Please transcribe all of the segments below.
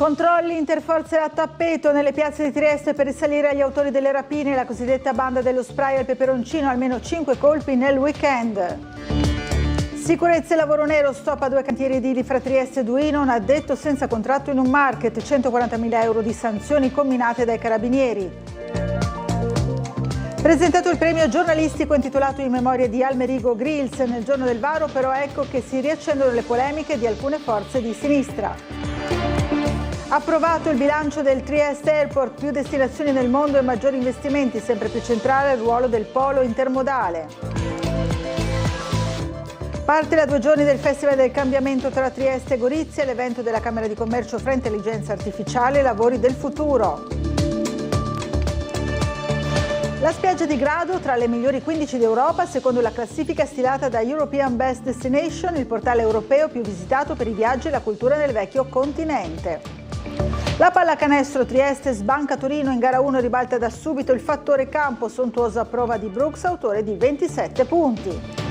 Controlli interforze a tappeto nelle piazze di Trieste per risalire agli autori delle rapine, la cosiddetta banda dello spray al peperoncino, almeno 5 colpi nel weekend. Sicurezza e lavoro nero, stop a 2 cantieri edili fra Trieste e Duino, un addetto senza contratto in un market, 140.000 euro di sanzioni comminate dai carabinieri. Presentato il premio giornalistico intitolato in memoria di Almerigo Grills nel giorno del varo, però ecco che si riaccendono le polemiche di alcune forze di sinistra. Approvato il bilancio del Trieste Airport, più destinazioni nel mondo e maggiori investimenti, sempre più centrale il ruolo del polo intermodale. Parte da 2 giorni del Festival del Cambiamento tra Trieste e Gorizia, l'evento della Camera di Commercio fra intelligenza artificiale e lavori del futuro. La spiaggia di Grado tra le migliori 15 d'Europa, secondo la classifica stilata da European Best Destination, il portale europeo più visitato per i viaggi e la cultura nel vecchio continente. La pallacanestro Trieste sbanca Torino in gara 1, ribalta da subito il fattore campo, sontuosa prova di Brooks, autore di 27 punti.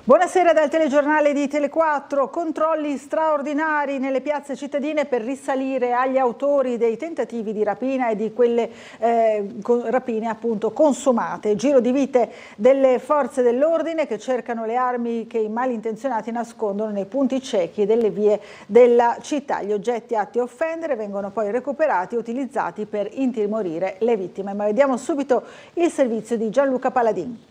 Buonasera dal telegiornale di Tele4. Controlli straordinari nelle piazze cittadine per risalire agli autori dei tentativi di rapina e di quelle rapine appunto consumate. Giro di vite delle forze dell'ordine che cercano le armi che i malintenzionati nascondono nei punti ciechi delle vie della città. Gli oggetti atti a offendere vengono poi recuperati e utilizzati per intimorire le vittime. Ma vediamo subito il servizio di Gianluca Paladin.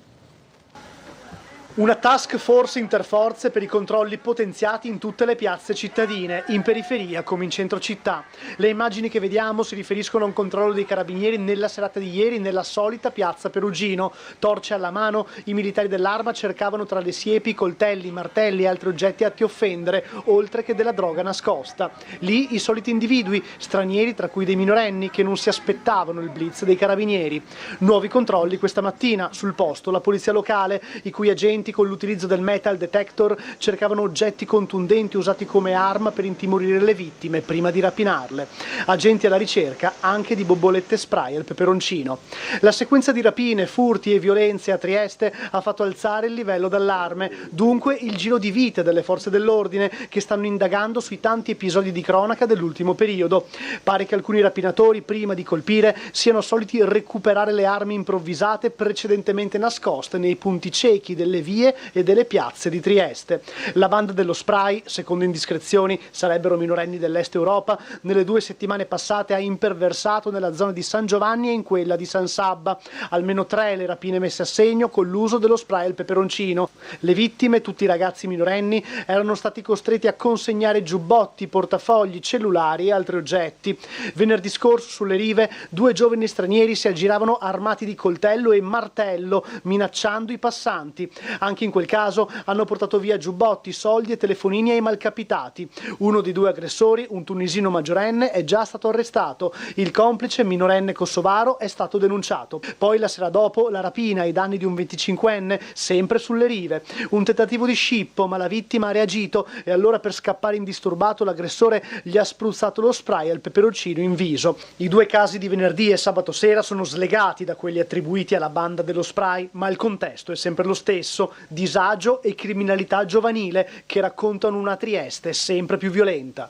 Una task force interforze per i controlli potenziati in tutte le piazze cittadine, in periferia come in centro città. Le immagini che vediamo si riferiscono a un controllo dei carabinieri nella serata di ieri nella solita piazza Perugino. Torce alla mano, i militari dell'Arma cercavano tra le siepi coltelli, martelli e altri oggetti atti a offendere, oltre che della droga nascosta. Lì i soliti individui, stranieri tra cui dei minorenni, che non si aspettavano il blitz dei carabinieri. Nuovi controlli questa mattina, sul posto la polizia locale, i cui agenti con l'utilizzo del metal detector cercavano oggetti contundenti usati come arma per intimorire le vittime prima di rapinarle. Agenti alla ricerca anche di bombolette spray al peperoncino. La sequenza di rapine, furti e violenze a Trieste ha fatto alzare il livello d'allarme, dunque il giro di vite delle forze dell'ordine che stanno indagando sui tanti episodi di cronaca dell'ultimo periodo. Pare che alcuni rapinatori prima di colpire siano soliti recuperare le armi improvvisate precedentemente nascoste nei punti ciechi delle vie e delle piazze di Trieste. La banda dello spray, secondo indiscrezioni, sarebbero minorenni dell'Est Europa, nelle 2 settimane passate ha imperversato nella zona di San Giovanni e in quella di San Sabba. Almeno 3 le rapine messe a segno con l'uso dello spray al peperoncino. Le vittime, tutti ragazzi minorenni, erano stati costretti a consegnare giubbotti, portafogli, cellulari e altri oggetti. Venerdì scorso sulle rive 2 giovani stranieri si aggiravano armati di coltello e martello, minacciando i passanti. Anche in quel caso hanno portato via giubbotti, soldi e telefonini ai malcapitati. Uno dei 2 aggressori, un tunisino maggiorenne, è già stato arrestato. Il complice, minorenne kosovaro, è stato denunciato. Poi la sera dopo la rapina ai danni di un 25enne, sempre sulle rive. Un tentativo di scippo, ma la vittima ha reagito e allora per scappare indisturbato l'aggressore gli ha spruzzato lo spray al peperoncino in viso. I 2 casi di venerdì e sabato sera sono slegati da quelli attribuiti alla banda dello spray, ma il contesto è sempre lo stesso: disagio e criminalità giovanile che raccontano una Trieste sempre più violenta.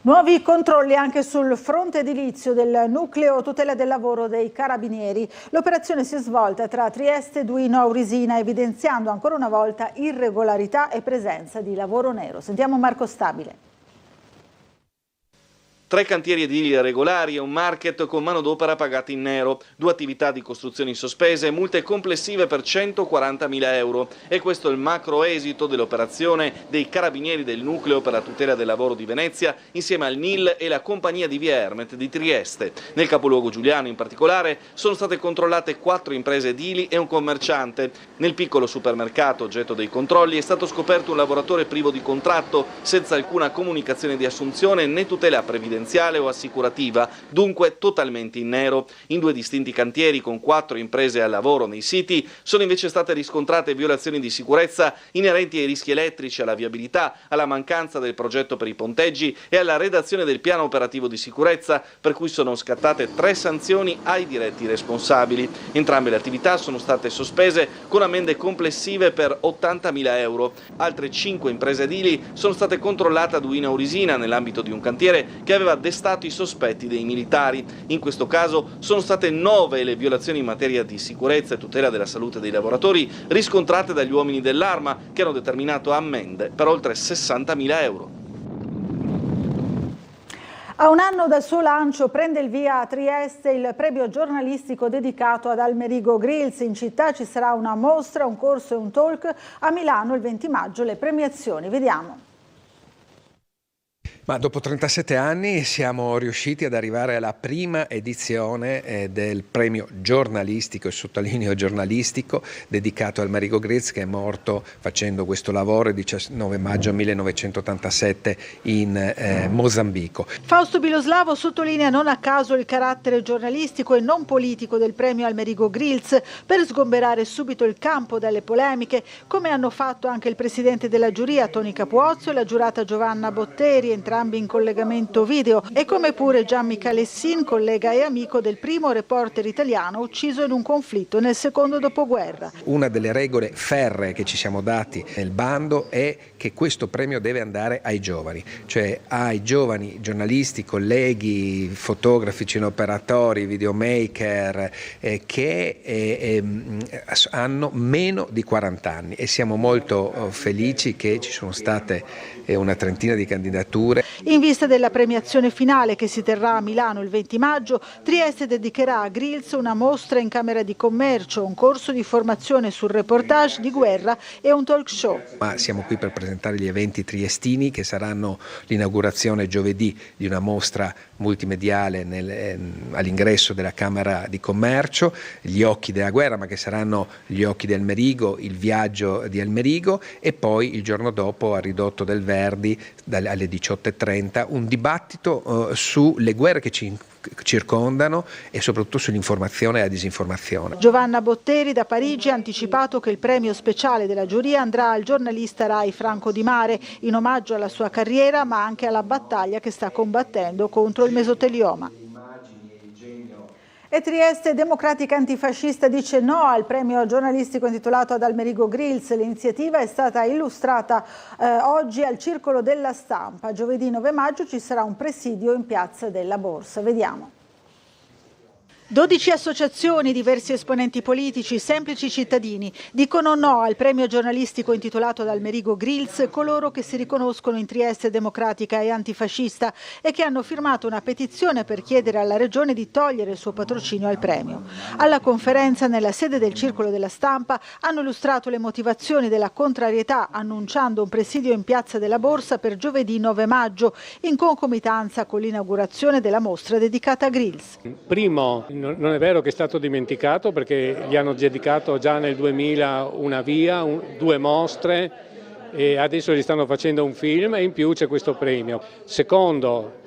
Nuovi controlli anche sul fronte edilizio del nucleo tutela del lavoro dei carabinieri. L'operazione si è svolta tra Trieste, Duino e Aurisina, evidenziando ancora una volta irregolarità e presenza di lavoro nero. Sentiamo Marco Stabile. 3 cantieri edili irregolari e un market con manodopera pagata in nero, 2 attività di costruzioni sospese e multe complessive per 140.000 euro. E questo è il macro esito dell'operazione dei carabinieri del nucleo per la tutela del lavoro di Venezia insieme al NIL e la compagnia di Via Ermet di Trieste. Nel capoluogo giuliano in particolare sono state controllate 4 imprese edili e un commerciante. Nel piccolo supermercato oggetto dei controlli è stato scoperto un lavoratore privo di contratto, senza alcuna comunicazione di assunzione né tutela previdenziale previdenziale o assicurativa, dunque totalmente in nero. In 2 distinti cantieri con 4 imprese al lavoro nei siti sono invece state riscontrate violazioni di sicurezza inerenti ai rischi elettrici, alla viabilità, alla mancanza del progetto per i ponteggi e alla redazione del piano operativo di sicurezza, per cui sono scattate 3 sanzioni ai diretti responsabili. Entrambe le attività sono state sospese con ammende complessive per 80.000 euro. Altre 5 imprese edili sono state controllate a Duino Aurisina nell'ambito di un cantiere che aveva destato i sospetti dei militari. In questo caso sono state 9 le violazioni in materia di sicurezza e tutela della salute dei lavoratori riscontrate dagli uomini dell'Arma, che hanno determinato ammende per oltre 60.000 euro. A un anno dal suo lancio prende il via a Trieste il premio giornalistico dedicato ad Almerigo Grills. In città ci sarà una mostra, un corso e un talk. A Milano il 20 maggio le premiazioni. Vediamo. Ma dopo 37 anni siamo riusciti ad arrivare alla prima edizione del premio giornalistico, e sottolineo giornalistico, dedicato al Almerigo Grills, che è morto facendo questo lavoro il 19 maggio 1987 in Mozambico. Fausto Biloslavo sottolinea non a caso il carattere giornalistico e non politico del premio Almerigo Grills per sgomberare subito il campo dalle polemiche, come hanno fatto anche il presidente della giuria Toni Capuozzo e la giurata Giovanna Botteri, entrambi in collegamento video, e come pure Gianmica Lessin, collega e amico del primo reporter italiano ucciso in un conflitto nel secondo dopoguerra. Una delle regole ferree che ci siamo dati nel bando è che questo premio deve andare ai giovani, cioè ai giovani giornalisti, colleghi, fotografi, cineoperatori, videomaker che hanno meno di 40 anni, e siamo molto felici che ci sono state una trentina di candidature. In vista della premiazione finale che si terrà a Milano il 20 maggio, Trieste dedicherà a Grills una mostra in Camera di Commercio, un corso di formazione sul reportage di guerra e un talk show. Ma siamo qui per presentare gli eventi triestini, che saranno l'inaugurazione giovedì di una mostra multimediale all'ingresso della Camera di Commercio, Gli occhi della guerra, ma che saranno gli occhi di Almerigo, il viaggio di Almerigo, e poi il giorno dopo a Ridotto del Verdi alle 18:30 un dibattito sulle guerre che ci circondano e soprattutto sull'informazione e la disinformazione. Giovanna Botteri da Parigi ha anticipato che il premio speciale della giuria andrà al giornalista Rai Franco Di Mare, in omaggio alla sua carriera ma anche alla battaglia che sta combattendo contro il mesotelioma. E Trieste Democratica Antifascista dice no al premio giornalistico intitolato ad Almerigo Grills. L'iniziativa è stata illustrata oggi al Circolo della Stampa. Giovedì 9 maggio ci sarà un presidio in Piazza della Borsa. Vediamo. 12 associazioni, diversi esponenti politici, semplici cittadini dicono no al premio giornalistico intitolato ad Almerigo Grills, coloro che si riconoscono in Trieste Democratica e Antifascista e che hanno firmato una petizione per chiedere alla Regione di togliere il suo patrocinio al premio. Alla conferenza nella sede del Circolo della Stampa hanno illustrato le motivazioni della contrarietà, annunciando un presidio in Piazza della Borsa per giovedì 9 maggio, in concomitanza con l'inaugurazione della mostra dedicata a Grills. Primo, non è vero che è stato dimenticato, perché gli hanno dedicato già nel 2000 una via, 2 mostre, e adesso gli stanno facendo un film, e in più c'è questo premio. Secondo,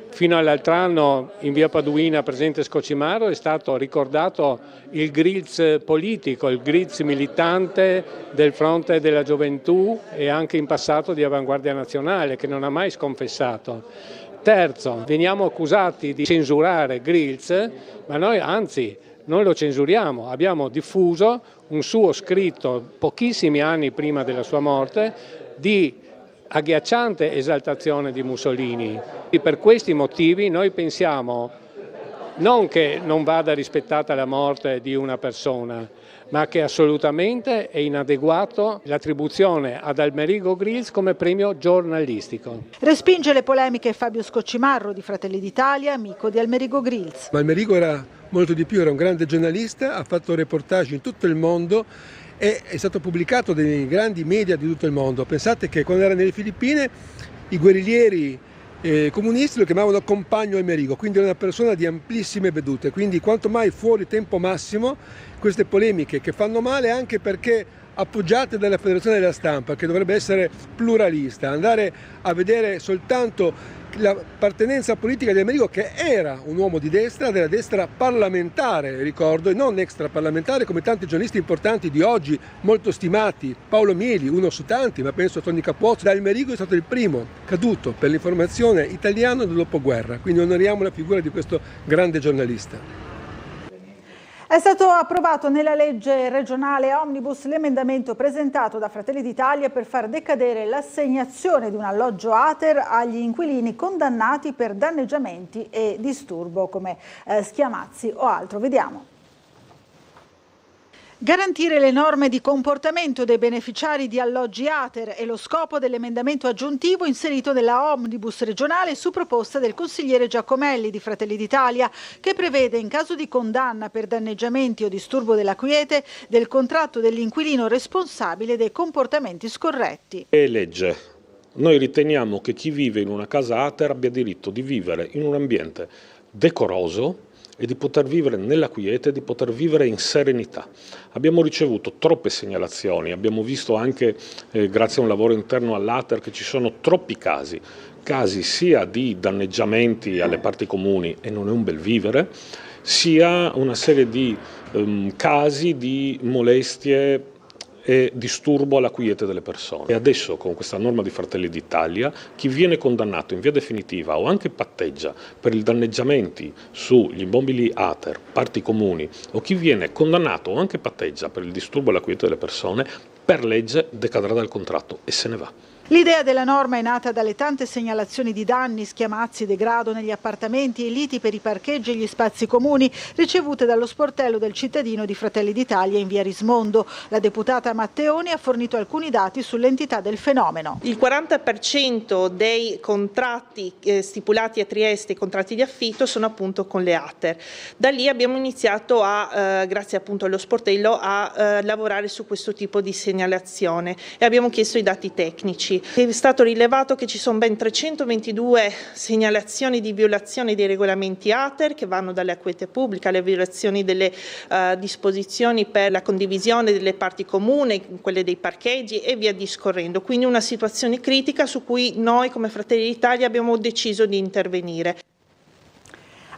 fino all'altro anno in via Paduina, presente Scocimaro, è stato ricordato il Grills politico, il Grills militante del Fronte della Gioventù e anche in passato di Avanguardia Nazionale, che non ha mai sconfessato. Terzo, veniamo accusati di censurare Grills, ma noi anzi non lo censuriamo. Abbiamo diffuso un suo scritto pochissimi anni prima della sua morte di agghiacciante esaltazione di Mussolini. E per questi motivi noi pensiamo non che non vada rispettata la morte di una persona, ma che assolutamente è inadeguato l'attribuzione ad Almerigo Grills come premio giornalistico. Respinge le polemiche Fabio Scoccimarro di Fratelli d'Italia, amico di Almerigo Grills. Ma Almerigo era molto di più, era un grande giornalista, ha fatto reportage in tutto il mondo e è stato pubblicato dai grandi media di tutto il mondo. Pensate che quando era nelle Filippine i guerriglieri comunisti lo chiamavano compagno Almerigo, quindi era una persona di amplissime vedute, quindi quanto mai fuori tempo massimo queste polemiche che fanno male, anche perché appoggiate dalla Federazione della Stampa, che dovrebbe essere pluralista, andare a vedere soltanto l'appartenenza politica di Amerigo, che era un uomo di destra, della destra parlamentare, ricordo, e non extraparlamentare come tanti giornalisti importanti di oggi, molto stimati. Paolo Mieli, uno su tanti, ma penso a Toni Capozzo. Amerigo è stato il primo caduto per l'informazione italiano del dopoguerra, quindi onoriamo la figura di questo grande giornalista. È stato approvato nella legge regionale Omnibus l'emendamento presentato da Fratelli d'Italia per far decadere l'assegnazione di un alloggio ATER agli inquilini condannati per danneggiamenti e disturbo come schiamazzi o altro. Vediamo. Garantire le norme di comportamento dei beneficiari di alloggi ATER è lo scopo dell'emendamento aggiuntivo inserito nella Omnibus regionale su proposta del consigliere Giacomelli di Fratelli d'Italia, che prevede, in caso di condanna per danneggiamenti o disturbo della quiete, del contratto dell'inquilino responsabile dei comportamenti scorretti. È legge. Noi riteniamo che chi vive in una casa ATER abbia diritto di vivere in un ambiente decoroso e di poter vivere nella quiete, di poter vivere in serenità. Abbiamo ricevuto troppe segnalazioni, abbiamo visto anche, grazie a un lavoro interno all'ATER, che ci sono troppi casi sia di danneggiamenti alle parti comuni, e non è un bel vivere, sia una serie di casi di molestie e disturbo alla quiete delle persone. E adesso, con questa norma di Fratelli d'Italia, chi viene condannato in via definitiva o anche patteggia per i danneggiamenti sugli immobili ATER, parti comuni, o chi viene condannato o anche patteggia per il disturbo alla quiete delle persone, per legge decadrà dal contratto e se ne va. L'idea della norma è nata dalle tante segnalazioni di danni, schiamazzi, degrado negli appartamenti e liti per i parcheggi e gli spazi comuni ricevute dallo sportello del cittadino di Fratelli d'Italia in via Rismondo. La deputata Matteoni ha fornito alcuni dati sull'entità del fenomeno. Il 40% dei contratti stipulati a Trieste, i contratti di affitto, sono appunto con le ATER. Da lì abbiamo iniziato grazie appunto allo sportello, a lavorare su questo tipo di segnalazione e abbiamo chiesto i dati tecnici. È stato rilevato che ci sono ben 322 segnalazioni di violazione dei regolamenti ATER, che vanno dalle quiete pubbliche alle violazioni delle disposizioni per la condivisione delle parti comuni, quelle dei parcheggi e via discorrendo. Quindi una situazione critica su cui noi come Fratelli d'Italia abbiamo deciso di intervenire.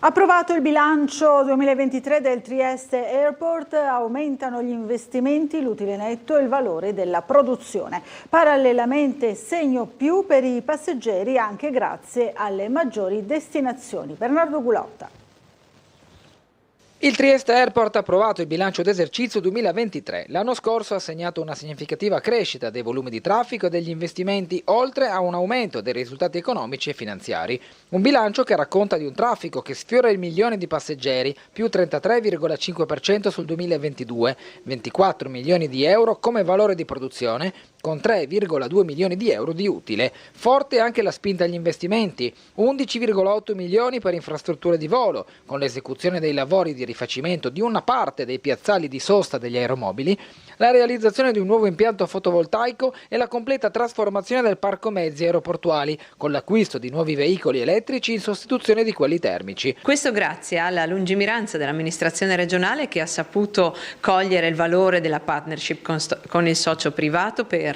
Approvato il bilancio 2023 del Trieste Airport, aumentano gli investimenti, l'utile netto e il valore della produzione. Parallelamente segno più per i passeggeri anche grazie alle maggiori destinazioni. Bernardo Gulotta. Il Trieste Airport ha approvato il bilancio d'esercizio 2023. L'anno scorso ha segnato una significativa crescita dei volumi di traffico e degli investimenti, oltre a un aumento dei risultati economici e finanziari. Un bilancio che racconta di un traffico che sfiora il 1 milione di passeggeri, più 33,5% sul 2022, 24 milioni di euro come valore di produzione, con 3,2 milioni di euro di utile. Forte anche la spinta agli investimenti, 11,8 milioni per infrastrutture di volo, con l'esecuzione dei lavori di rifacimento di una parte dei piazzali di sosta degli aeromobili, la realizzazione di un nuovo impianto fotovoltaico e la completa trasformazione del parco mezzi aeroportuali, con l'acquisto di nuovi veicoli elettrici in sostituzione di quelli termici. Questo grazie alla lungimiranza dell'amministrazione regionale, che ha saputo cogliere il valore della partnership con il socio privato per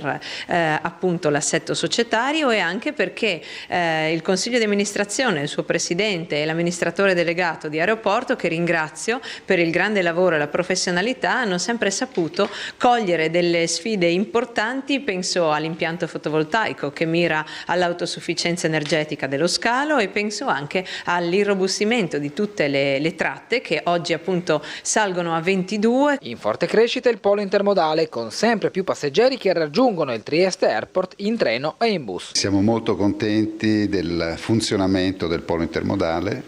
appunto l'assetto societario, e anche perché il Consiglio di amministrazione, il suo presidente e l'amministratore delegato di aeroporto, che ringrazio per il grande lavoro e la professionalità, hanno sempre saputo cogliere delle sfide importanti. Penso all'impianto fotovoltaico che mira all'autosufficienza energetica dello scalo, e penso anche all'irrobustimento di tutte le tratte, che oggi appunto salgono a 22. In forte crescita il polo intermodale, con sempre più passeggeri che raggiungono il Trieste Airport in treno e in bus. Siamo molto contenti del funzionamento del polo intermodale,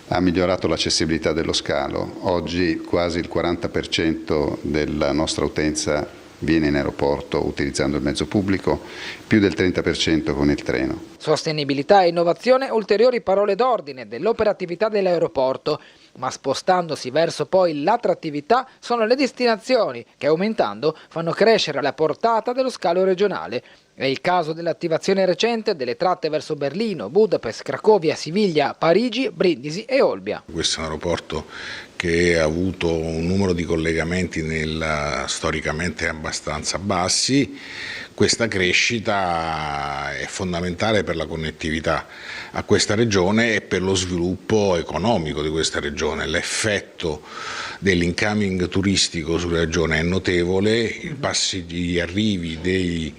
ha migliorato l'accessibilità dello scalo. Oggi quasi il 40% della nostra utenza viene in aeroporto utilizzando il mezzo pubblico, più del 30% con il treno. Sostenibilità e innovazione, ulteriori parole d'ordine dell'operatività dell'aeroporto, ma spostandosi verso poi l'attrattività sono le destinazioni che, aumentando, fanno crescere la portata dello scalo regionale. È il caso dell'attivazione recente delle tratte verso Berlino, Budapest, Cracovia, Siviglia, Parigi, Brindisi e Olbia. Questo è un aeroporto che ha avuto un numero di collegamenti storicamente abbastanza bassi. Questa crescita è fondamentale per la connettività a questa regione e per lo sviluppo economico di questa regione. L'effetto dell'incoming turistico sulla regione è notevole, i passi di arrivi dei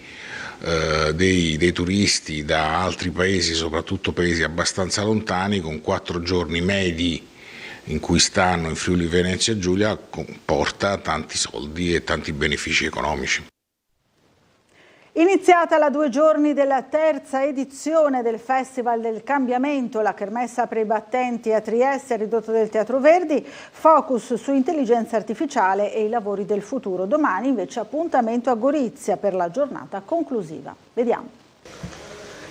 turisti da altri paesi, soprattutto paesi abbastanza lontani, con 4 giorni medi in cui stanno in Friuli Venezia Giulia, comporta tanti soldi e tanti benefici economici. Iniziata la 2 giorni della terza edizione del Festival del Cambiamento, la kermesse apre i battenti a Trieste, ridotto del Teatro Verdi, focus su intelligenza artificiale e i lavori del futuro. Domani invece appuntamento a Gorizia per la giornata conclusiva. Vediamo.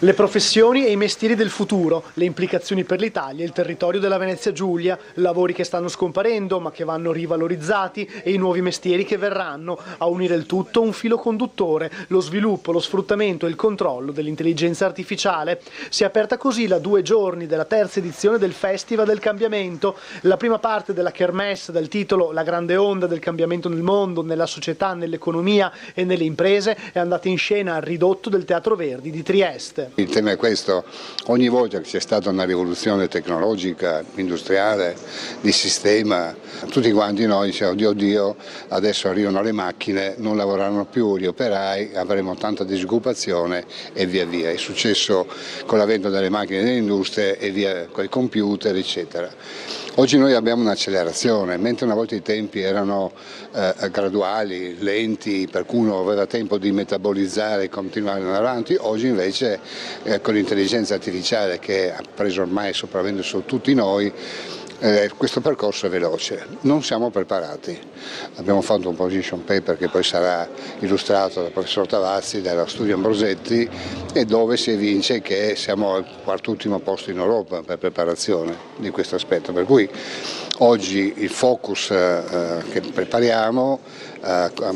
Le professioni e i mestieri del futuro, le implicazioni per l'Italia e il territorio della Venezia Giulia, lavori che stanno scomparendo ma che vanno rivalorizzati e i nuovi mestieri che verranno, a unire il tutto un filo conduttore, lo sviluppo, lo sfruttamento e il controllo dell'intelligenza artificiale. Si è aperta così la 2 giorni della terza edizione del Festival del Cambiamento, la prima parte della kermesse dal titolo La grande onda del cambiamento nel mondo, nella società, nell'economia e nelle imprese è andata in scena al ridotto del Teatro Verdi di Trieste. Il tema è questo: ogni volta che c'è stata una rivoluzione tecnologica, industriale, di sistema, tutti quanti noi diciamo oddio, adesso arrivano le macchine, non lavoreranno più gli operai, avremo tanta disoccupazione e via via. È successo con l'avvento delle macchine delle industrie e via con i computer eccetera. Oggi noi abbiamo un'accelerazione, mentre una volta i tempi erano graduali, lenti, per cui uno aveva tempo di metabolizzare e continuare ad andare avanti, oggi invece con l'intelligenza artificiale che ha preso ormai sopravvento su tutti noi, questo percorso è veloce, non siamo preparati. Abbiamo fatto un position paper che poi sarà illustrato dal professor Tavazzi dello studio Ambrosetti e dove si evince che siamo al 4º posto in Europa per preparazione di questo aspetto, per cui oggi il focus che prepariamo,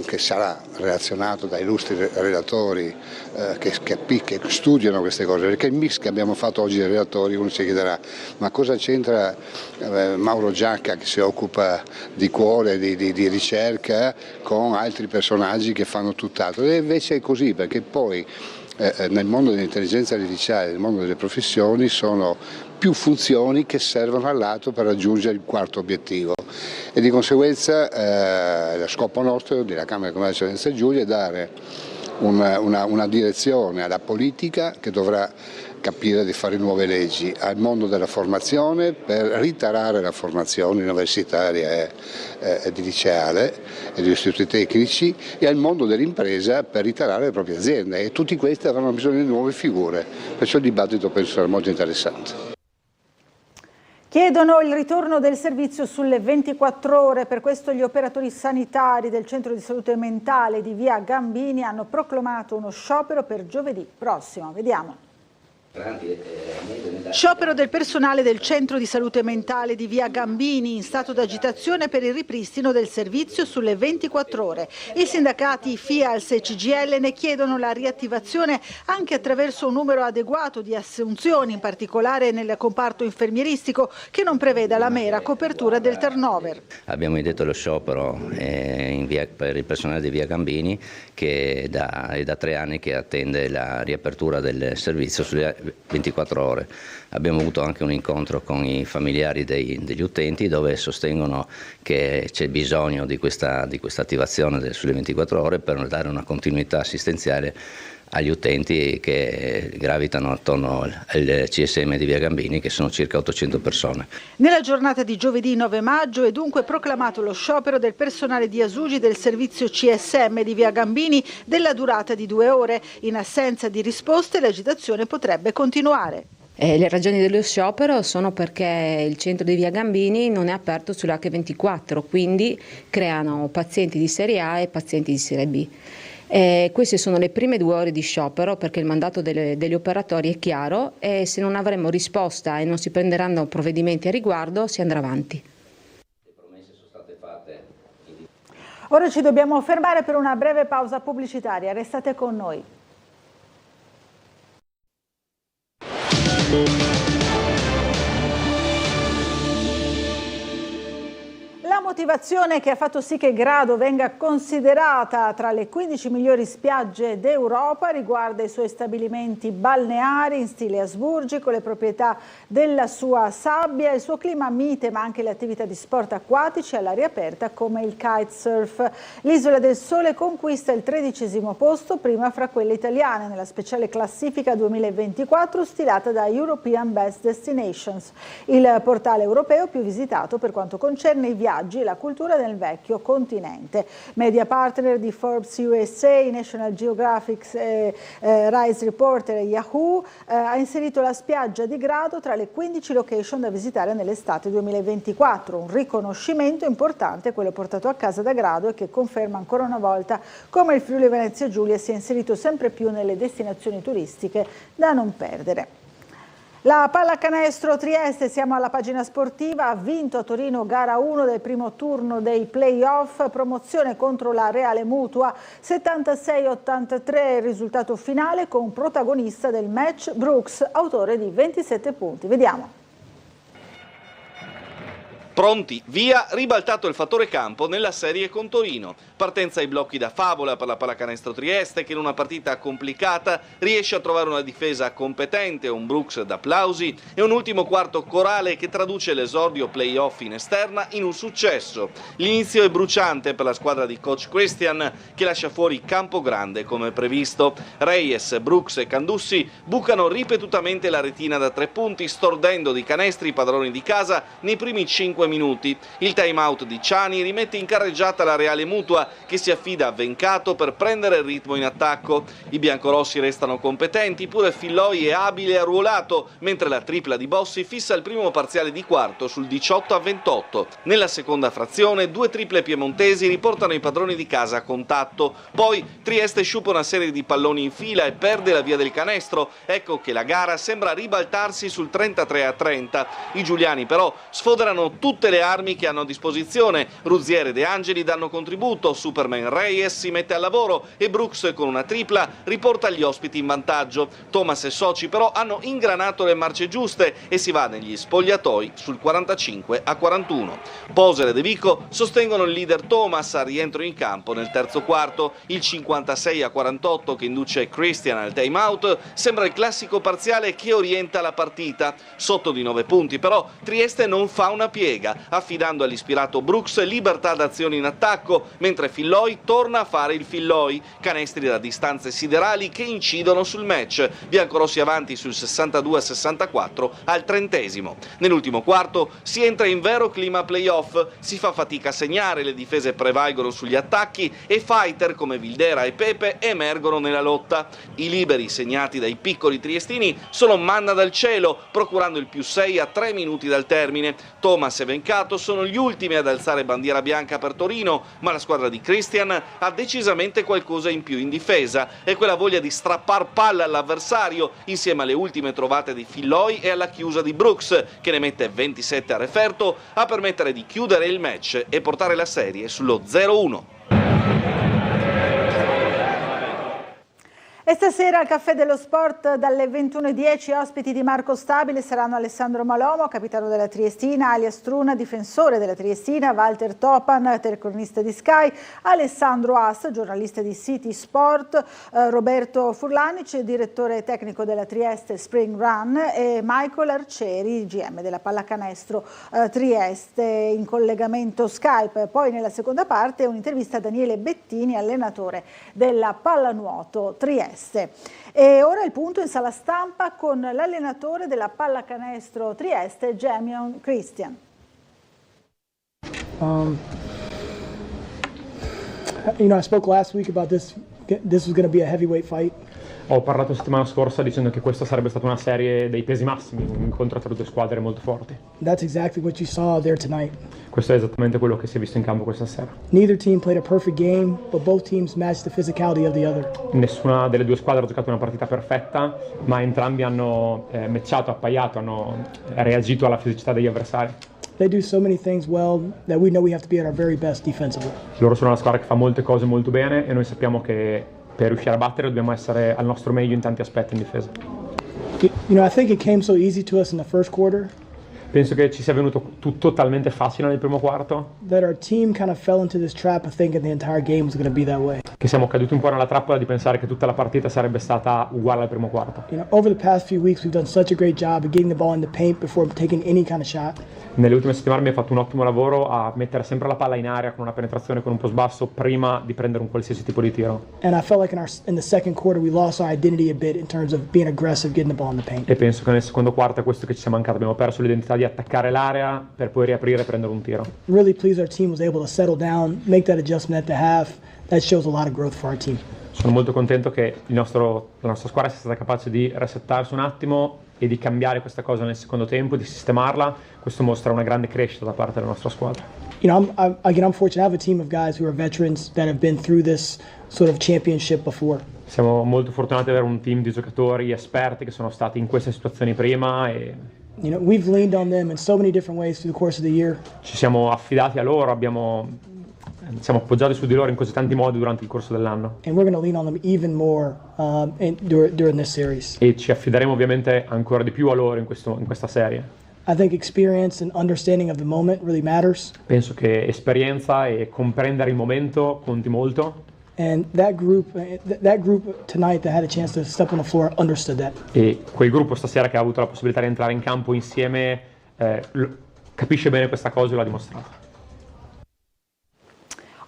che sarà relazionato da illustri relatori che studiano queste cose, perché il mix che abbiamo fatto oggi dei relatori, uno si chiederà ma cosa c'entra Mauro Giacca che si occupa di cuore, di ricerca, con altri personaggi che fanno tutt'altro, e invece è così, perché poi nel mondo dell'intelligenza artificiale, nel mondo delle professioni, sono più funzioni che servono al lato per raggiungere il 4º obiettivo e di conseguenza lo scopo nostro della Camera di Commercio di Venezia Giulia è dare una direzione alla politica che dovrà capire di fare nuove leggi, al mondo della formazione per ritarare la formazione universitaria e di liceale e degli istituti tecnici, e al mondo dell'impresa per ritarare le proprie aziende, e tutti questi avranno bisogno di nuove figure, perciò il dibattito penso sarà molto interessante. Chiedono il ritorno del servizio sulle 24 ore, per questo gli operatori sanitari del centro di salute mentale di via Gambini hanno proclamato uno sciopero per giovedì prossimo. Vediamo. Sciopero del personale del centro di salute mentale di via Gambini in stato d'agitazione per il ripristino del servizio sulle 24 ore. I sindacati FIALS e CGIL ne chiedono la riattivazione anche attraverso un numero adeguato di assunzioni, in particolare nel comparto infermieristico, che non preveda la mera copertura del turnover. Abbiamo indetto lo sciopero per il personale di via Gambini, che è da 3 anni che attende la riapertura del servizio sulle 24 ore. Abbiamo avuto anche un incontro con i familiari degli utenti, dove sostengono che c'è bisogno di questa attivazione sulle 24 ore per dare una continuità assistenziale agli utenti che gravitano attorno al CSM di via Gambini, che sono circa 800 persone. Nella giornata di giovedì 9 maggio è dunque proclamato lo sciopero del personale di Asugi del servizio CSM di via Gambini della durata di 2 ore. In assenza di risposte l'agitazione potrebbe continuare. Le ragioni dello sciopero sono perché il centro di via Gambini non è aperto sull'H24, quindi creano pazienti di serie A e pazienti di serie B. Queste sono le prime 2 ore di sciopero, perché il mandato degli operatori è chiaro e se non avremo risposta e non si prenderanno provvedimenti a riguardo si andrà avanti. Ora ci dobbiamo fermare per una breve pausa pubblicitaria, restate con noi. motivazione che ha fatto sì che Grado venga considerata tra le 15 migliori spiagge d'Europa riguarda i suoi stabilimenti balneari in stile asburgico, le proprietà della sua sabbia, il suo clima mite, ma anche le attività di sport acquatici all'aria aperta come il kitesurf. L'Isola del Sole conquista il 13° posto, prima fra quelle italiane, nella speciale classifica 2024 stilata da European Best Destinations, il portale europeo più visitato per quanto concerne i viaggi e la cultura del vecchio continente. Media partner di Forbes USA, National Geographic, Rise Reporter e Yahoo ha inserito la spiaggia di Grado tra le 15 location da visitare nell'estate 2024, un riconoscimento importante quello portato a casa da Grado e che conferma ancora una volta come il Friuli Venezia Giulia sia inserito sempre più nelle destinazioni turistiche da non perdere. La pallacanestro Trieste, siamo alla pagina sportiva, ha vinto a Torino gara 1 del primo turno dei play-off, promozione contro la Reale Mutua, 76-83 il risultato finale con protagonista del match Brooks, autore di 27 punti. Vediamo. Pronti, via, ribaltato il fattore campo nella serie con Torino. Partenza ai blocchi da favola per la pallacanestro Trieste che in una partita complicata riesce a trovare una difesa competente, un Brooks d'applausi e un ultimo quarto corale che traduce l'esordio play-off in esterna in un successo. L'inizio è bruciante per la squadra di coach Christian che lascia fuori Campogrande come previsto. Reyes, Brooks e Candussi bucano ripetutamente la retina da 3 punti stordendo di canestri i padroni di casa nei primi 5 minuti. Il time out di Ciani rimette in carreggiata la Reale Mutua che si affida a Vencato per prendere il ritmo in attacco. I biancorossi restano competenti, pure Filloi è abile e arruolato, mentre la tripla di Bossi fissa il primo parziale di quarto sul 18-28. Nella seconda frazione 2 triple piemontesi riportano i padroni di casa a contatto. Poi Trieste sciupa una serie di palloni in fila e perde la via del canestro. Ecco che la gara sembra ribaltarsi sul 33-30. I giuliani però sfoderano tutte le armi che hanno a disposizione. Ruzziere e De Angeli danno contributo, Superman Reyes si mette al lavoro e Brooks con una tripla riporta gli ospiti in vantaggio. Thomas e Soci però hanno ingranato le marce giuste e si va negli spogliatoi sul 45-41. Poser e De Vico sostengono il leader Thomas a rientro in campo nel terzo quarto. Il 56-48 che induce Christian al time out sembra il classico parziale che orienta la partita. Sotto di 9 punti però Trieste non fa una piega, affidando all'ispirato Brooks libertà d'azione in attacco, mentre Filloi torna a fare il Filloi. Canestri da distanze siderali che incidono sul match. Biancorossi avanti sul 62-64 al 30°. Nell'ultimo quarto si entra in vero clima playoff, si fa fatica a segnare, le difese prevalgono sugli attacchi e fighter come Vildera e Pepe emergono nella lotta. I liberi segnati dai piccoli triestini sono manna dal cielo, procurando il +6 a 3 minuti dal termine. Thomas e Vencato sono gli ultimi ad alzare bandiera bianca per Torino, ma la squadra di Christian ha decisamente qualcosa in più in difesa e quella voglia di strappar palla all'avversario insieme alle ultime trovate di Filloi e alla chiusa di Brooks che ne mette 27 a referto a permettere di chiudere il match e portare la serie sullo 0-1. E stasera al Caffè dello Sport dalle 21:10 ospiti di Marco Stabile saranno Alessandro Malomo, capitano della Triestina, Alia Struna, difensore della Triestina, Walter Topan, telecronista di Sky, Alessandro Haas, giornalista di City Sport, Roberto Furlanic, direttore tecnico della Trieste Spring Run e Michael Arcieri, GM della Pallacanestro Trieste in collegamento Skype. Poi nella seconda parte un'intervista a Daniele Bettini, allenatore della Pallanuoto Trieste. E ora il punto in sala stampa con l'allenatore della Pallacanestro Trieste, Jamion Christian. I spoke last week about this was going to be a heavyweight fight. Ho parlato settimana scorsa dicendo che questa sarebbe stata una serie dei pesi massimi, un incontro tra 2 squadre molto forti. That's exactly what you saw there tonight. Questo è esattamente quello che si è visto in campo questa sera. Neither team played a perfect game, but both teams matched the physicality of the other. Nessuna delle 2 squadre ha giocato una partita perfetta, ma entrambi hanno matchato, appaiato, hanno reagito alla fisicità degli avversari. They do so many things well that we know we have to be at our very best defensively. Loro sono una squadra che fa molte cose molto bene e noi sappiamo che per riuscire a battere dobbiamo essere al nostro meglio in tanti aspetti in difesa. You know, I think it came so easy to us in the first quarter. Penso che ci sia venuto tutto talmente facile nel primo quarto that our team kind of fell into this trap of thinking the entire game was going to be that way. che siamo caduti un po' nella trappola di pensare che tutta la partita sarebbe stata uguale al primo quarto. Over the past few weeks we've done such a great job of getting the ball in the paint before taking any kind of shot. Nelle ultime settimane abbiamo fatto un ottimo lavoro a mettere sempre la palla in aria con una penetrazione con un post basso prima di prendere un qualsiasi tipo di tiro. And I felt like in the second quarter we lost our identity a bit in terms of being aggressive, getting the ball in the paint. E penso che nel secondo quarto è questo che ci sia mancato, abbiamo perso l'identità di attaccare l'area per poi riaprire e prendere un tiro. Really pleased our team was able to settle down, make that adjustment at the half. That shows a lot of growth for our team. Sono molto contento che la nostra squadra sia stata capace di resettarsi un attimo e di cambiare questa cosa nel secondo tempo, di sistemarla. Questo mostra una grande crescita da parte della nostra squadra. I'm fortunate. I have a team of guys who are veterans that have been through this sort of championship before. Siamo molto fortunati ad avere un team di giocatori esperti che sono stati in queste situazioni prima e we've leaned on them in so many different ways through the course of the year. Ci siamo affidati a loro, siamo appoggiati su di loro in così tanti modi durante il corso dell'anno. And we're going to lean on them even more during this series. E ci affideremo ovviamente ancora di più a loro in questa serie. I think experience and understanding of the moment really matters. Penso che esperienza e comprendere il momento conti molto. And that group tonight that had a chance to step on the floor understood that. E quel gruppo stasera che ha avuto la possibilità di entrare in campo insieme capisce bene questa cosa e l'ha dimostrato.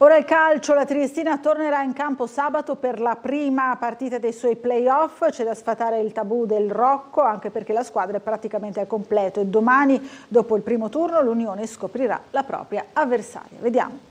Ora il calcio, la Triestina tornerà in campo sabato per la prima partita dei suoi play-off, c'è da sfatare il tabù del Rocco anche perché la squadra è praticamente al completo e domani dopo il primo turno l'Unione scoprirà la propria avversaria. Vediamo.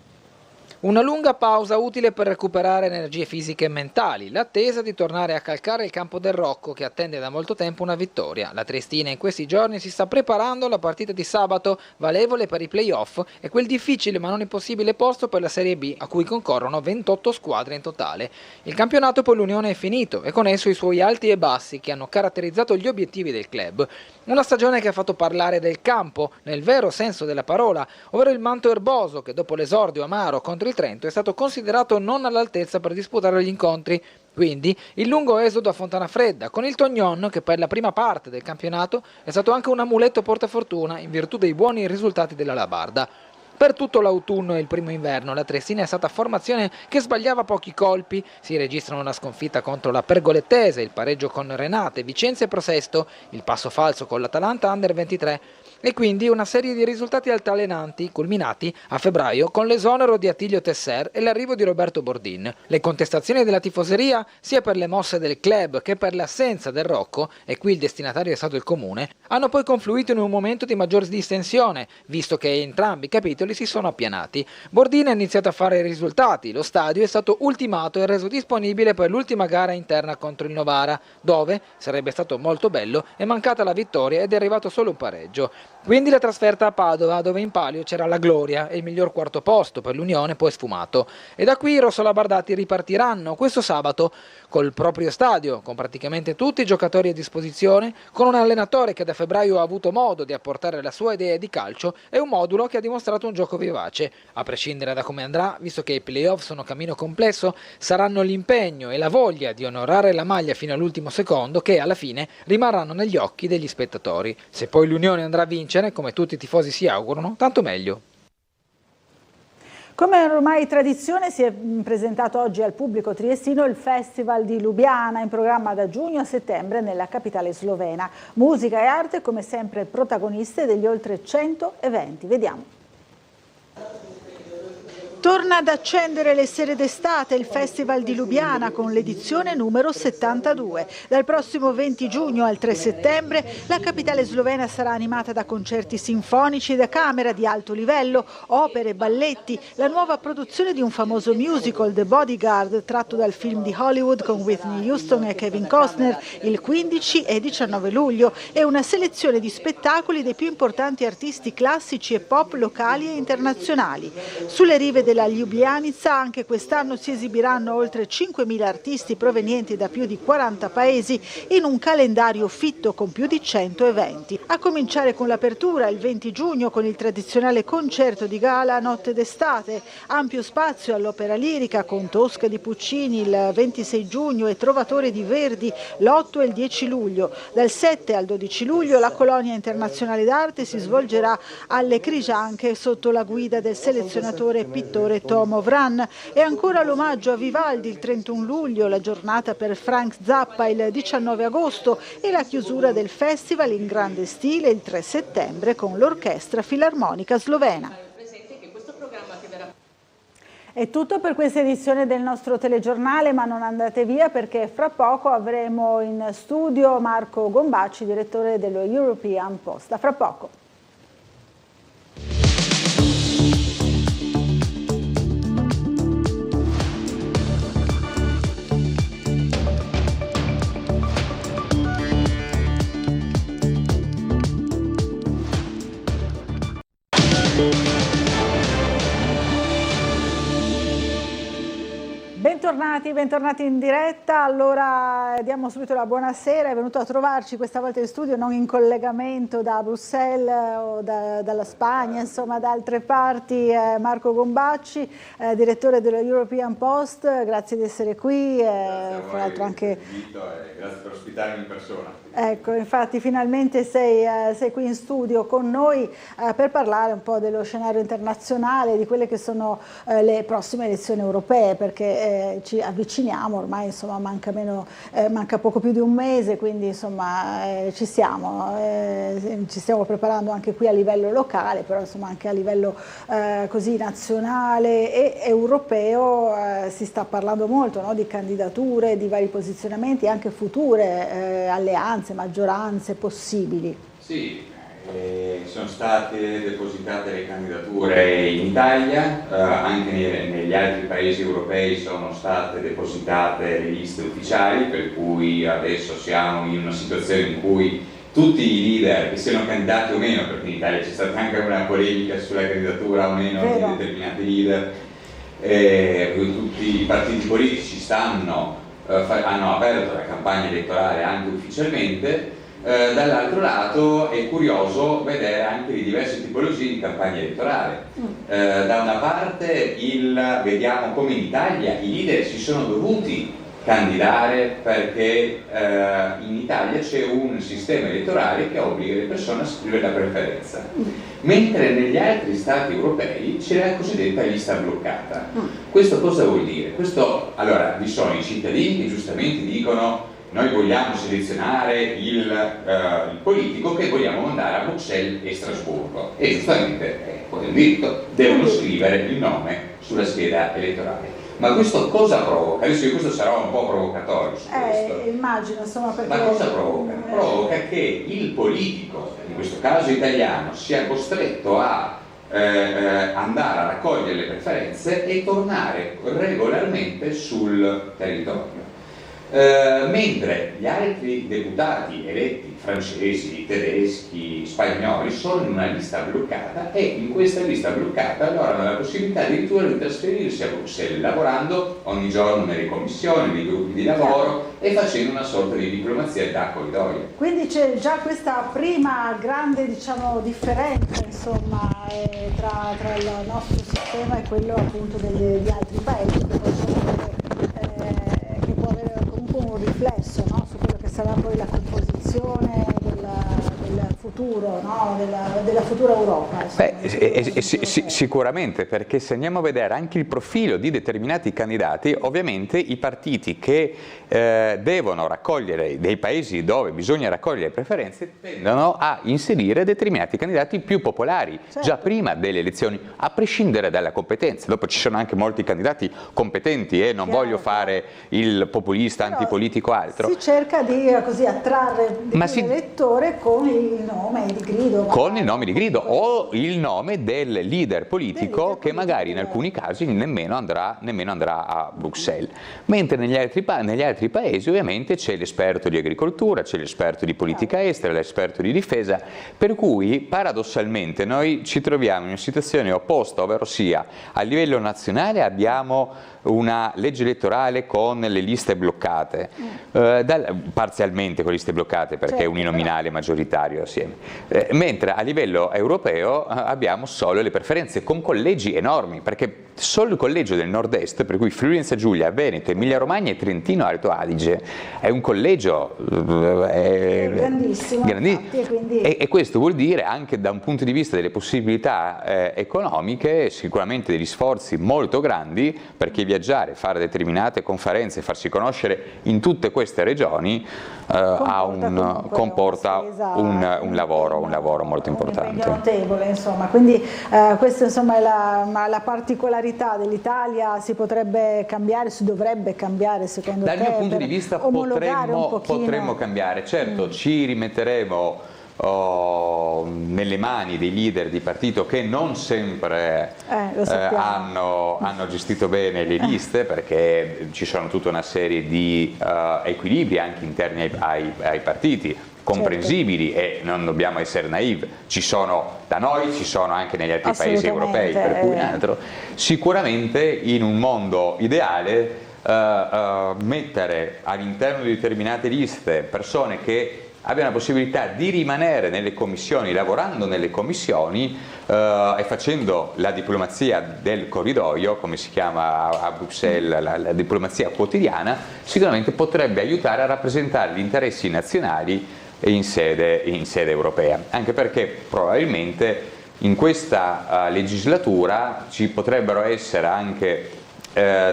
Una lunga pausa utile per recuperare energie fisiche e mentali, l'attesa di tornare a calcare il campo del Rocco che attende da molto tempo una vittoria. La Triestina in questi giorni si sta preparando alla partita di sabato, valevole per i play-off e quel difficile ma non impossibile posto per la Serie B a cui concorrono 28 squadre in totale. Il campionato per l'Unione è finito e con esso i suoi alti e bassi che hanno caratterizzato gli obiettivi del club. Una stagione che ha fatto parlare del campo, nel vero senso della parola, ovvero il manto erboso che dopo l'esordio amaro contro il Trento è stato considerato non all'altezza per disputare gli incontri. Quindi il lungo esodo a Fontana Fredda con il Tognon che per la prima parte del campionato è stato anche un amuleto portafortuna in virtù dei buoni risultati della Labarda. Per tutto l'autunno e il primo inverno la Triestina è stata formazione che sbagliava pochi colpi, si registrano una sconfitta contro la Pergolettese, il pareggio con Renate, Vicenza e Prosesto, il passo falso con l'Atalanta Under 23 e quindi una serie di risultati altalenanti culminati a febbraio con l'esonero di Attilio Tesser e l'arrivo di Roberto Bordin. Le contestazioni della tifoseria, sia per le mosse del club che per l'assenza del Rocco, e qui il destinatario è stato il Comune, hanno poi confluito in un momento di maggior distensione, visto che entrambi i capitoli si sono appianati. Bordin ha iniziato a fare i risultati, lo stadio è stato ultimato e reso disponibile per l'ultima gara interna contro il Novara, dove, sarebbe stato molto bello, è mancata la vittoria ed è arrivato solo un pareggio. Quindi la trasferta a Padova, dove in palio c'era la gloria e il miglior quarto posto per l'Unione poi sfumato. E da qui i rossolabardati ripartiranno questo sabato col proprio stadio, con praticamente tutti i giocatori a disposizione, con un allenatore che da febbraio ha avuto modo di apportare la sua idea di calcio e un modulo che ha dimostrato un gioco vivace. A prescindere da come andrà, visto che i playoff sono cammino complesso, saranno l'impegno e la voglia di onorare la maglia fino all'ultimo secondo che alla fine rimarranno negli occhi degli spettatori. Se poi l'Unione andrà a vincere, come tutti i tifosi si augurano, tanto meglio. Come ormai tradizione si è presentato oggi al pubblico triestino il Festival di Lubiana, in programma da giugno a settembre nella capitale slovena. Musica e arte come sempre protagoniste degli oltre 100 eventi. Vediamo. Torna ad accendere le sere d'estate il Festival di Lubiana con l'edizione numero 72. Dal prossimo 20 giugno al 3 settembre la capitale slovena sarà animata da concerti sinfonici e da camera di alto livello, opere, balletti, la nuova produzione di un famoso musical, The Bodyguard, tratto dal film di Hollywood con Whitney Houston e Kevin Costner il 15 e 19 luglio e una selezione di spettacoli dei più importanti artisti classici e pop locali e internazionali. Sulle rive della Ljubljanica anche quest'anno si esibiranno oltre 5.000 artisti provenienti da più di 40 paesi in un calendario fitto con più di 100 eventi. A cominciare con l'apertura il 20 giugno con il tradizionale concerto di gala Notte d'estate, ampio spazio all'opera lirica con Tosca di Puccini il 26 giugno e Trovatore di Verdi l'8 e il 10 luglio. Dal 7 al 12 luglio la Colonia Internazionale d'Arte si svolgerà alle Križanke sotto la guida del selezionatore e pittore Tomo Vran. E ancora l'omaggio a Vivaldi il 31 luglio, la giornata per Frank Zappa il 19 agosto e la chiusura del festival in grande stile il 3 settembre con l'Orchestra Filarmonica Slovena. È tutto per questa edizione del nostro telegiornale, ma non andate via perché fra poco avremo in studio Marco Gombacci, direttore dello European Post. A fra poco. Bentornati in diretta. Allora diamo subito la buonasera, è venuto a trovarci questa volta in studio, non in collegamento da Bruxelles o dalla Spagna, insomma da altre parti, Marco Gombacci, direttore dello European Post, grazie di essere qui. Fra l'altro anche grazie per ospitarmi in persona. Ecco, infatti finalmente sei qui in studio con noi per parlare un po' dello scenario internazionale, di quelle che sono le prossime elezioni europee, perché ci avviciniamo, ormai insomma manca poco più di un mese, quindi insomma ci stiamo preparando anche qui a livello locale, però insomma anche a livello così nazionale e europeo si sta parlando molto, no? Di candidature, di vari posizionamenti, anche future alleanze, maggioranze possibili. Sì. Sono state depositate le candidature in Italia, anche negli altri paesi europei sono state depositate le liste ufficiali, per cui adesso siamo in una situazione in cui tutti i leader, che siano candidati o meno, perché in Italia c'è stata anche una polemica sulla candidatura o meno di determinati leader, tutti i partiti politici hanno aperto la campagna elettorale anche ufficialmente. Dall'altro lato è curioso vedere anche le diverse tipologie di campagna elettorale. Da una parte vediamo come in Italia i leader si sono dovuti candidare perché in Italia c'è un sistema elettorale che obbliga le persone a scrivere la preferenza, mentre negli altri stati europei c'è la cosiddetta lista bloccata. Questo cosa vuol dire? Allora, vi sono i cittadini che giustamente dicono: noi vogliamo selezionare il politico che vogliamo mandare a Bruxelles e Strasburgo, e giustamente con il diritto devono scrivere il nome sulla scheda elettorale. Ma questo cosa provoca? Adesso io questo sarà un po' provocatorio su questo. Immagino, insomma, perché... Ma cosa provoca? Provoca che il politico, in questo caso italiano, sia costretto a andare a raccogliere le preferenze e tornare regolarmente sul territorio. Mentre gli altri deputati eletti francesi, tedeschi, spagnoli sono in una lista bloccata, e in questa lista bloccata loro hanno la possibilità addirittura di trasferirsi a Bruxelles lavorando ogni giorno nelle commissioni, nei gruppi di lavoro e facendo una sorta di diplomazia da corridoio. Quindi c'è già questa prima grande, diciamo, differenza, insomma, tra il nostro sistema e quello appunto di altri paesi, che può avere comunque un riflesso, no? Su quello che sarà poi la composizione del futuro, no? della futura Europa. Sicuramente, perché se andiamo a vedere anche il profilo di determinati candidati, ovviamente i partiti che devono raccogliere, dei paesi dove bisogna raccogliere preferenze, tendono a inserire determinati candidati più popolari, già prima delle elezioni, a prescindere dalla competenza. Dopo ci sono anche molti candidati competenti e non voglio fare il populista, antipolitico, altro. Si cerca di così attrarre l'elettore con il nome di con il nome di grido o il nome del leader politico che magari in alcuni casi nemmeno andrà a Bruxelles. Mentre negli altri paesi ovviamente c'è l'esperto di agricoltura, c'è l'esperto di politica estera, l'esperto di difesa, per cui paradossalmente noi ci troviamo in una situazione opposta, ovvero sia a livello nazionale abbiamo una legge elettorale con le liste bloccate, parzialmente con le liste bloccate perché è uninominale maggioritario assieme, mentre a livello europeo abbiamo solo le preferenze con collegi enormi, perché solo il collegio del nord-est, per cui Friuli Venezia Giulia, Veneto, Emilia Romagna e Trentino Alto Adige, è un collegio grandissimo, e questo vuol dire anche da un punto di vista delle possibilità economiche sicuramente degli sforzi molto grandi, perché viaggiare, fare determinate conferenze, farsi conoscere in tutte queste regioni comporta un lavoro molto importante. Notevole, insomma. Quindi questa insomma è la particolarità dell'Italia. Si potrebbe cambiare, si dovrebbe cambiare secondo te? Dal mio punto di vista potremmo cambiare, certo ci rimetteremo nelle mani dei leader di partito che non sempre hanno gestito bene le liste, perché ci sono tutta una serie di equilibri anche interni ai partiti, comprensibili, e non dobbiamo essere naive, ci sono da noi, ci sono anche negli altri paesi europei, per cui sicuramente in un mondo ideale mettere all'interno di determinate liste persone che abbiano la possibilità di rimanere nelle commissioni, lavorando nelle commissioni e facendo la diplomazia del corridoio, come si chiama a Bruxelles, la diplomazia quotidiana, sicuramente potrebbe aiutare a rappresentare gli interessi nazionali in sede europea, anche perché probabilmente in questa legislatura ci potrebbero essere anche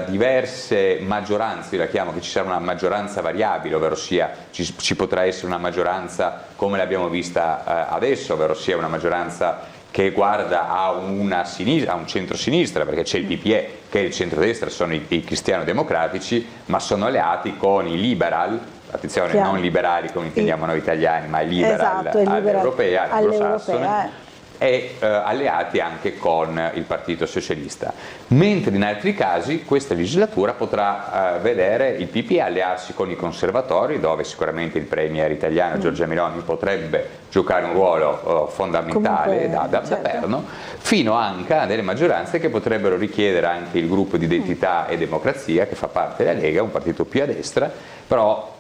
diverse maggioranze, io la chiamo che ci sarà una maggioranza variabile, ovvero sia ci potrà essere una maggioranza come l'abbiamo vista adesso, ovvero sia una maggioranza che guarda a una sinistra, a un centro-sinistra, perché c'è il PPE che è il centrodestra, sono i cristiano-democratici, ma sono alleati con i liberal, attenzione, non liberali come intendiamo noi italiani, ma i liberal all'europea, anglosassone, e alleati anche con il Partito Socialista. Mentre in altri casi questa legislatura potrà vedere il PPE allearsi con i conservatori, dove sicuramente il premier italiano Giorgia Meloni potrebbe giocare un ruolo fondamentale da perno, fino anche a delle maggioranze che potrebbero richiedere anche il gruppo di Identità e Democrazia, che fa parte della Lega, un partito più a destra, però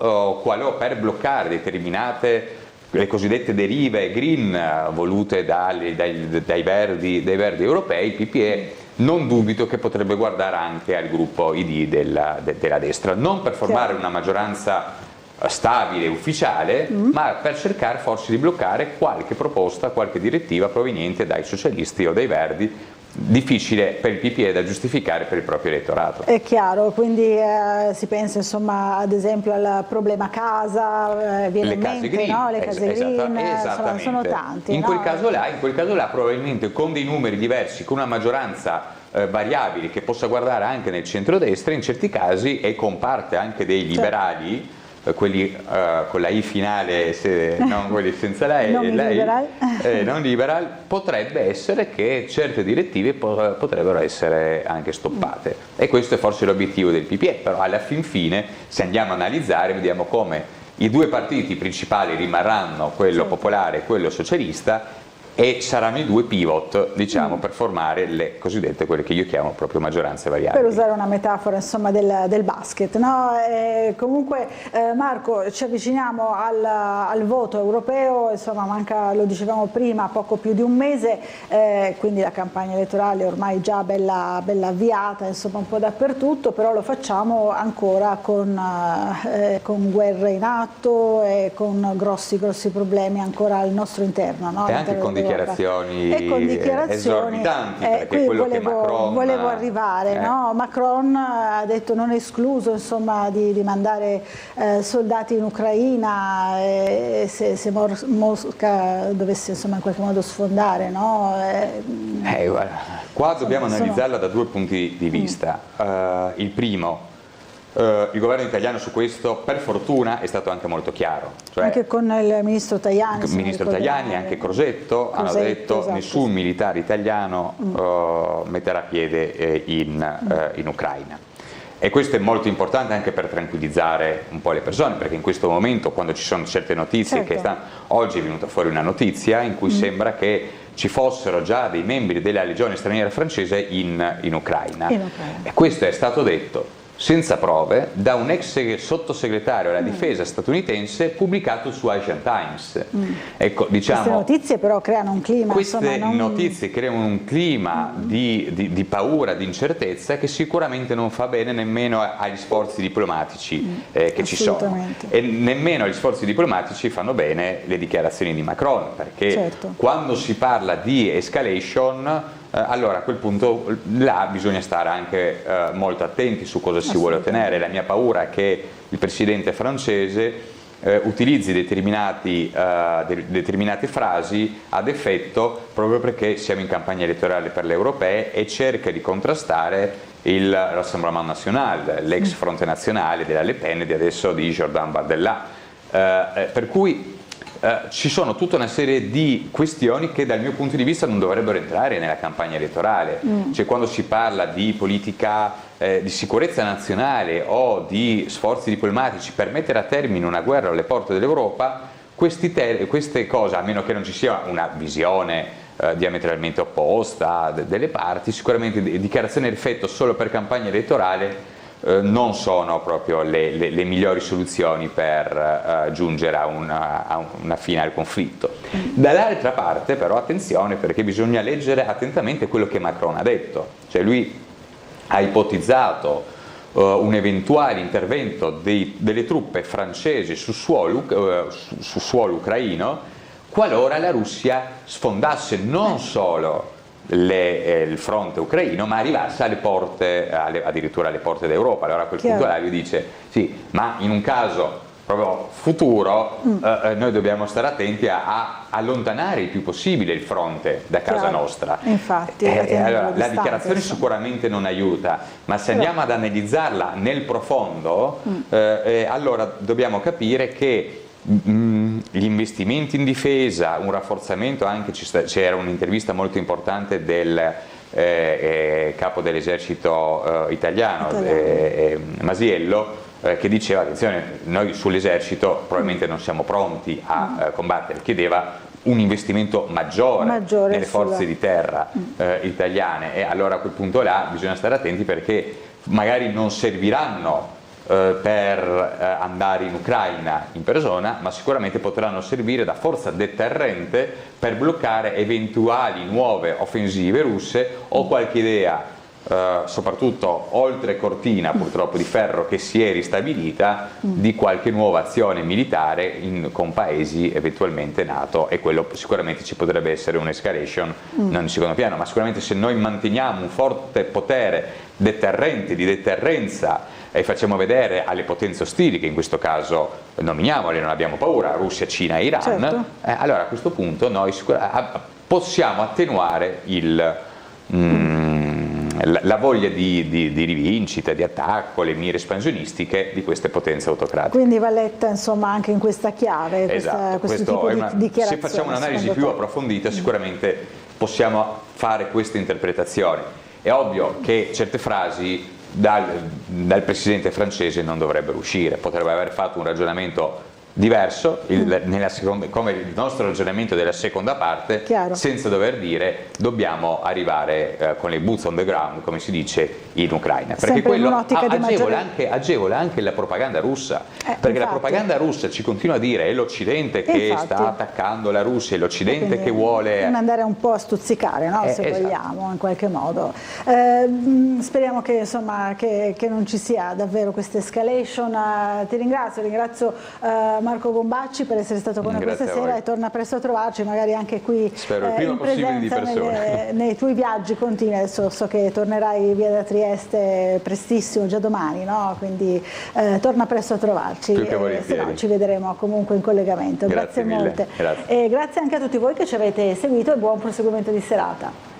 per bloccare determinate le cosiddette derive green volute dai verdi europei, il PPE non dubito che potrebbe guardare anche al gruppo ID della destra, non per formare una maggioranza stabile, ufficiale, ma per cercare forse di bloccare qualche proposta, qualche direttiva proveniente dai socialisti o dai verdi, difficile per il PPE da giustificare per il proprio elettorato. È chiaro, quindi si pensa insomma ad esempio al problema casa, viene in mente, le case green, esattamente. Sono tanti. In quel caso là probabilmente con dei numeri diversi, con una maggioranza variabile che possa guardare anche nel centrodestra, in certi casi, e con parte anche dei liberali, quelli con la I finale, non quelli senza la E, non liberal, potrebbe essere che certe direttive potrebbero essere anche stoppate, e questo è forse l'obiettivo del PPE, però alla fin fine, se andiamo a analizzare, vediamo come i due partiti principali rimarranno, quello popolare e quello socialista, e saranno i due pivot, diciamo, per formare le cosiddette, quelle che io chiamo proprio maggioranze variabili. Per usare una metafora insomma del basket, no? Comunque Marco, ci avviciniamo al voto europeo, insomma manca, lo dicevamo prima, poco più di un mese, quindi la campagna elettorale ormai già bella avviata, insomma un po' dappertutto, però lo facciamo ancora con guerre in atto e con grossi problemi ancora al nostro interno, no? E anche con dichiarazioni esorbitanti, perché quello che Macron volevo arrivare, no? Macron ha detto non è escluso insomma di mandare soldati in Ucraina se Mosca dovesse insomma in qualche modo sfondare, no? Qua dobbiamo analizzarla da due punti di vista. Il primo, il governo italiano su questo, per fortuna, è stato anche molto chiaro. Cioè, anche con il ministro Tajani. Il ministro Tajani, anche Crosetto, hanno detto esatto, nessun militare italiano metterà piede in Ucraina. E questo è molto importante anche per tranquillizzare un po' le persone, perché in questo momento, quando ci sono certe notizie, oggi è venuta fuori una notizia in cui sembra che ci fossero già dei membri della legione straniera francese in Ucraina. E questo è stato detto senza prove da un ex sottosegretario alla difesa statunitense pubblicato su Asian Times. Ecco, diciamo, queste notizie però creano un clima. Queste notizie creano un clima di paura, di incertezza che sicuramente non fa bene nemmeno agli sforzi diplomatici che ci sono. E nemmeno agli sforzi diplomatici fanno bene le dichiarazioni di Macron, perché quando si parla di escalation, allora a quel punto là bisogna stare anche molto attenti su cosa si vuole ottenere. La mia paura è che il presidente francese utilizzi determinate frasi ad effetto proprio perché siamo in campagna elettorale per le europee e cerca di contrastare il Rassemblement National, l'ex fronte nazionale della Le Pen e di adesso di Jordan Bardella. Per cui ci sono tutta una serie di questioni che dal mio punto di vista non dovrebbero entrare nella campagna elettorale. Cioè, quando si parla di politica di sicurezza nazionale o di sforzi diplomatici per mettere a termine una guerra alle porte dell'Europa, queste cose, a meno che non ci sia una visione diametralmente opposta delle parti, sicuramente dichiarazioni di effetto solo per campagna elettorale non sono proprio le migliori soluzioni per giungere a una fine al conflitto. Dall'altra parte però attenzione, perché bisogna leggere attentamente quello che Macron ha detto. Cioè, lui ha ipotizzato un eventuale intervento delle truppe francesi su suolo ucraino qualora la Russia sfondasse non solo il fronte ucraino, ma arrivasse alle porte, addirittura alle porte d'Europa. Allora a quel punto là lui dice sì, ma in un caso proprio futuro noi dobbiamo stare attenti a allontanare il più possibile il fronte da casa nostra. Infatti, allora, la dichiarazione sicuramente non aiuta, ma se andiamo ad analizzarla nel profondo, allora dobbiamo capire che gli investimenti in difesa, un rafforzamento anche, c'era un'intervista molto importante del capo dell'esercito italiano, Masiello, che diceva attenzione, noi sull'esercito probabilmente non siamo pronti a combattere, chiedeva un investimento maggiore nelle forze di terra italiane, e allora a quel punto là bisogna stare attenti, perché magari non serviranno per andare in Ucraina in persona, ma sicuramente potranno servire da forza deterrente per bloccare eventuali nuove offensive russe o qualche idea, soprattutto oltre cortina purtroppo di ferro che si è ristabilita, di qualche nuova azione militare con paesi eventualmente NATO, e quello sicuramente ci potrebbe essere un'escalation non in secondo piano, ma sicuramente se noi manteniamo un forte potere deterrente, di deterrenza, e facciamo vedere alle potenze ostili, che in questo caso nominiamole, non abbiamo paura, Russia, Cina e Iran, allora a questo punto noi possiamo attenuare la voglia di rivincita, di attacco, le mire espansionistiche di queste potenze autocratiche. Quindi va letta insomma anche in questa chiave, questo tipo di dichiarazione. Se facciamo un'analisi più approfondita sicuramente possiamo fare queste interpretazioni. È ovvio che certe frasi dal presidente francese non dovrebbero uscire, potrebbe aver fatto un ragionamento diverso, come il nostro ragionamento della seconda parte, senza dover dire dobbiamo arrivare con le boots on the ground, come si dice, in Ucraina, perché quello agevola anche la propaganda russa, perché la propaganda russa ci continua a dire è l'Occidente che sta attaccando la Russia, è l'Occidente che vuole andare un po' a stuzzicare, no? Se vogliamo, in qualche modo. Speriamo che, insomma, che non ci sia davvero questa escalation. Ti ringrazio Marco Gombacci per essere stato con noi questa sera, e torna presto a trovarci, magari anche qui in presenza nei tuoi viaggi continui. Adesso so che tornerai via da Trieste prestissimo, già domani, no? Quindi torna presto a trovarci, se no ci vedremo comunque in collegamento. Grazie molte. E grazie anche a tutti voi che ci avete seguito, e buon proseguimento di serata.